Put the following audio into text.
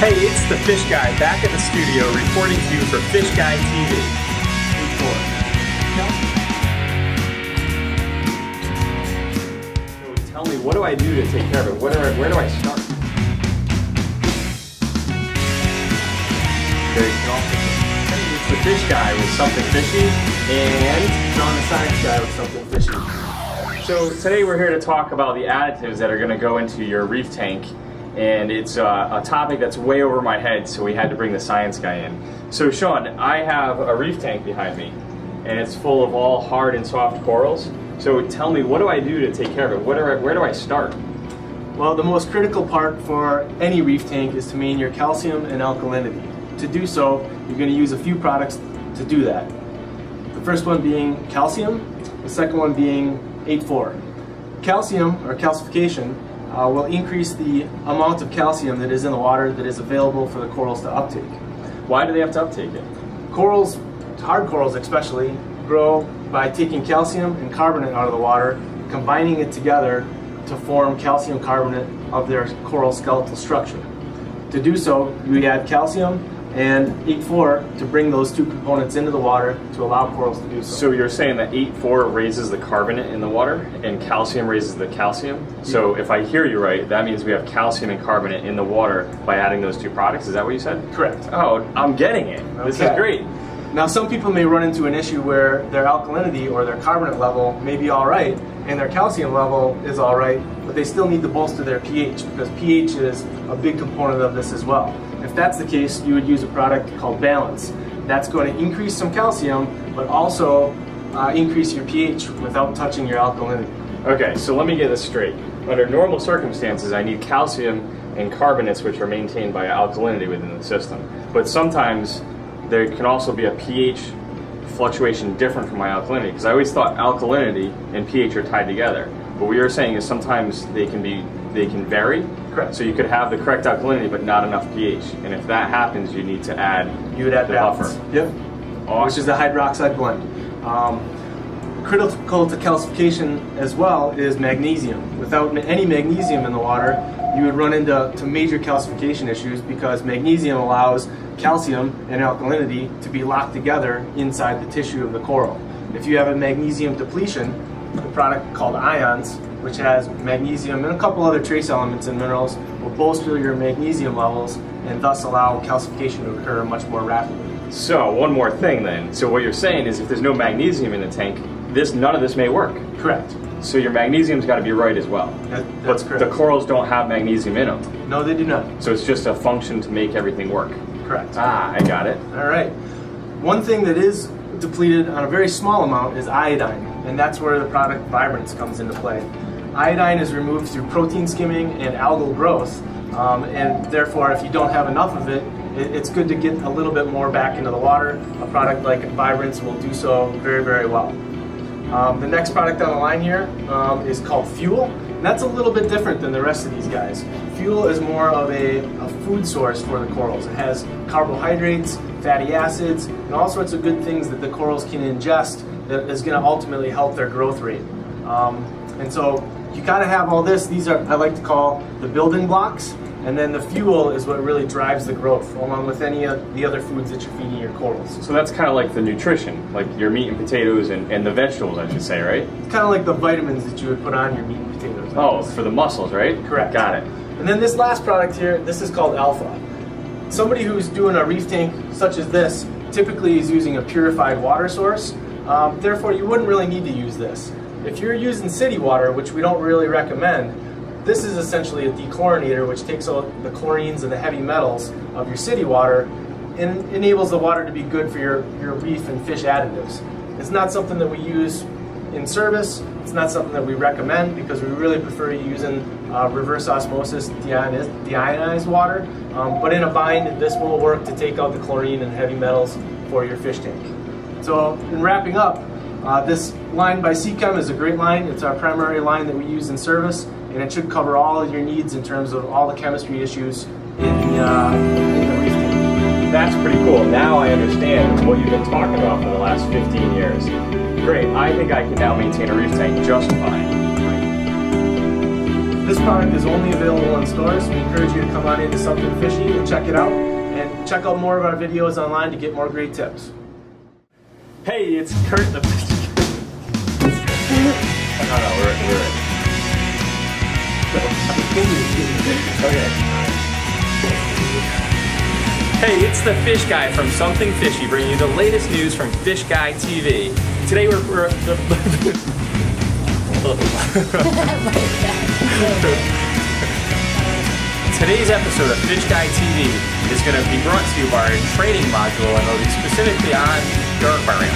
Hey, it's the Fish Guy back at the studio reporting to you for Fish Guy TV. So tell me, what do I do to take care of it? Where do I start? There you go. It's the Fish Guy with something fishy, and John the Science Guy with something fishy. So today we're here to talk about the additives that are going to go into your reef tank. And it's a topic that's way over my head, so we had to bring the science guy in. So Sean, I have a reef tank behind me, and it's full of all hard and soft corals. So tell me, what do I do to take care of it? Where do I start? Well, the most critical part for any reef tank is to maintain your calcium and alkalinity. To do so, you're going to use a few products to do that. The first one being calcium, the second one being 8,4. Calcium, or calcification, will increase the amount of calcium that is in the water that is available for the corals to uptake. Why do they have to uptake it? Corals, hard corals especially, grow by taking calcium and carbonate out of the water, combining it together to form calcium carbonate of their coral skeletal structure. To do so, you add calcium and 8,4 to bring those two components into the water to allow corals to do so. So you're saying that 8,4 raises the carbonate in the water and calcium raises the calcium? So if I hear you right, that means we have calcium and carbonate in the water by adding those two products? Is that what you said? Correct. Oh, I'm getting it. Okay. This is great. Now some people may run into an issue where their alkalinity or their carbonate level may be alright and their calcium level is alright, but they still need to bolster their pH because pH is a big component of this as well. If that's the case, you would use a product called Balance. That's going to increase some calcium, but also increase your pH without touching your alkalinity. Okay, so let me get this straight. Under normal circumstances, I need calcium and carbonates which are maintained by alkalinity within the system. But sometimes there can also be a pH fluctuation different from my alkalinity, because I always thought alkalinity and pH are tied together. But what you're saying is sometimes they can vary. Correct. So you could have the correct alkalinity but not enough pH, and if that happens, you need to add. You would add the Balance. buffer. Yep. Awesome. Which is the hydroxide blend. Critical to calcification as well is magnesium. Without any magnesium in the water, you would run into major calcification issues because magnesium allows calcium and alkalinity to be locked together inside the tissue of the coral. If you have a magnesium depletion, the product called Ions, which has magnesium and a couple other trace elements and minerals, will bolster your magnesium levels and thus allow calcification to occur much more rapidly. So one more thing then. So what you're saying is if there's no magnesium in the tank, none of this may work. Correct. So your magnesium's got to be right as well. That's correct. The corals don't have magnesium in them. No, they do not. So it's just a function to make everything work. Correct. Ah, I got it. All right. One thing that is depleted on a very small amount is iodine, and that's where the product Vibrance comes into play. Iodine is removed through protein skimming and algal growth, and therefore if you don't have enough of it, it's good to get a little bit more back into the water. A product like Vibrance will do so very, very well. The next product on the line here is called Fuel. And that's a little bit different than the rest of these guys. Fuel is more of a food source for the corals. It has carbohydrates, fatty acids, and all sorts of good things that the corals can ingest that is going to ultimately help their growth rate. And so you kind of have all this. These are, I like to call, the building blocks. And then the fuel is what really drives the growth, along with any of the other foods that you're feeding your corals. So that's kind of like the nutrition, like your meat and potatoes and the vegetables, I should say, right? It's kind of like the vitamins that you would put on your meat and potatoes. Oh, for the muscles, right? Correct. Got it. And then this last product here, this is called Alpha. Somebody who's doing a reef tank such as this typically is using a purified water source. Therefore, you wouldn't really need to use this. If you're using city water, which we don't really recommend, this is essentially a dechlorinator, which takes out the chlorines and the heavy metals of your city water and enables the water to be good for your reef and fish additives. It's not something that we use in service. It's not something that we recommend because we really prefer using reverse osmosis deionized water. But in a bind, this will work to take out the chlorine and heavy metals for your fish tank. So in wrapping up, this line by Seachem is a great line. It's our primary line that we use in service, and it should cover all of your needs in terms of all the chemistry issues in the reef tank. That's pretty cool. Now I understand what you've been talking about for the last 15 years. Great. I think I can now maintain a reef tank just fine. This product is only available in stores. We encourage you to come on into Something Fishy and check it out. And check out more of our videos online to get more great tips. Hey, it's Kurt the Fish. No, we're right. Okay. Hey, it's the Fish Guy from Something Fishy, bringing you the latest news from Fish Guy TV. Today we're Today's episode of Fish Guy TV is going to be brought to you by our training module, and it'll be specifically on your aquarium.